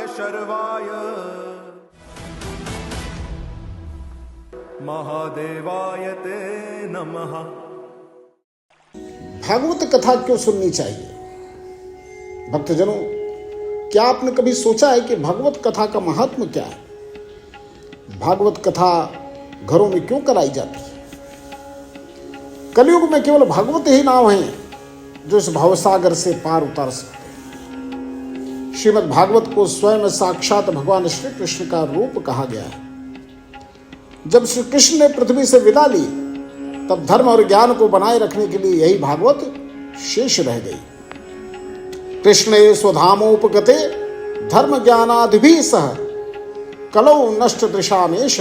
शर्वाय महादेवाय ते नमः। भागवत कथा क्यों सुननी चाहिए? भक्तजनों, क्या आपने कभी सोचा है कि भागवत कथा का महात्म क्या है? भागवत कथा घरों में क्यों कराई जाती है? कलयुग में केवल भागवत ही नाव हैं जो इस भवसागर से पार उतार सकते हैं। श्रीमद् भागवत को स्वयं साक्षात भगवान श्री कृष्ण का रूप कहा गया है। जब श्री कृष्ण ने पृथ्वी से विदा ली, तब धर्म और ज्ञान को बनाए रखने के लिए यही भागवत शेष रह गई। कृष्णे स्वधामोपगते धर्म ज्ञानादिभिः सह कलौ नष्ट दृशामेश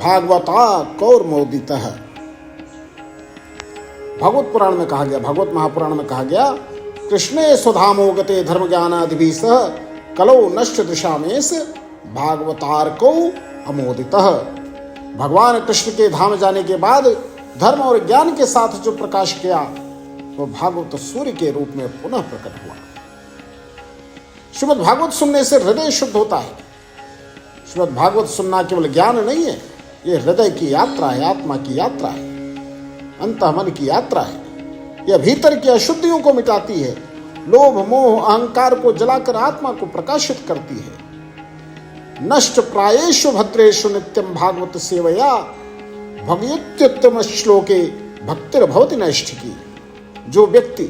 भागवता कौर्मोदितः। भागवत पुराण में कहा गया, भागवत महापुराण में कहा गया, कृष्णे स्वधामोगते धर्म ज्ञानादिभिः सह कलौ नष्ट दृशामेश भागवतार्को अमोदितः। भगवान कृष्ण के धाम जाने के बाद धर्म और ज्ञान के साथ जो प्रकाश किया, वह भागवत सूर्य के रूप में पुनः प्रकट हुआ। श्रीमद् भागवत सुनने से हृदय शुद्ध होता है। श्रीमद् भागवत सुनना केवल ज्ञान नहीं है, यह हृदय की यात्रा है, आत्मा की यात्रा है, अंतःमन की यात्रा है। यह भीतर की अशुद्धियों को मिटाती है, लोभ मोह अहंकार को जलाकर आत्मा को प्रकाशित करती है। नष्ट प्रायेषु भद्रेषु नित्यम भागवत सेवया भगवत्युत्तम श्लोके भक्तिर्भवति नैष्ठिकी। जो व्यक्ति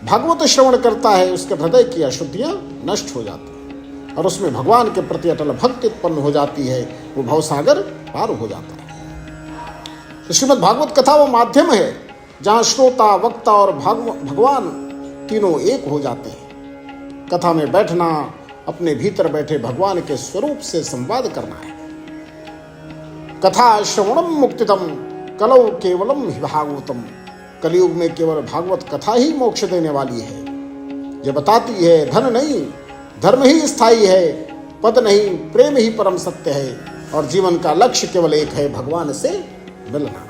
भागवत श्रवण करता है, उसके हृदय की अशुद्धियां नष्ट हो जाती हैं और उसमें भगवान के प्रति अटल भक्ति उत्पन्न हो जाती है। वो भवसागर पार हो जाता है। तो श्रीमद् भागवत कथा वो माध्यम है जहां श्रोता, वक्ता और भगवान तीनों एक हो जाते हैं। कथा में बैठना, अपने भीतर बैठे भगवान के स्वरूप से संवाद करना है। कथा श्रवणम मुक्तिदम कलौ केवलम ही भागवतम। कलयुग में केवल भागवत कथा ही मोक्ष देने वाली है। यह बताती है धन नहीं, धर्म ही स्थायी है, पद नहीं, प्रेम ही परम सत्य है और जीवन का लक्ष्य केवल एक है, भगवान से मिलना।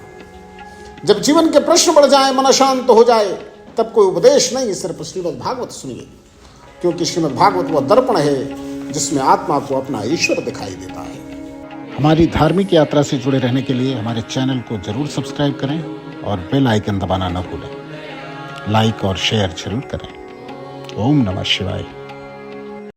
जब जीवन के प्रश्न बढ़ जाए, मन अशांत हो जाए, तब कोई उपदेश नहीं, सिर्फ श्रीमद् भागवत सुनिए, क्योंकि श्रीमद् भागवत वह दर्पण है जिसमें आत्मा को अपना ईश्वर दिखाई देता है। हमारी धार्मिक यात्रा से जुड़े रहने के लिए हमारे चैनल को जरूर सब्सक्राइब करें और बेल आइकन दबाना न भूलें। लाइक और शेयर जरूर करें। ओम नमः शिवाय।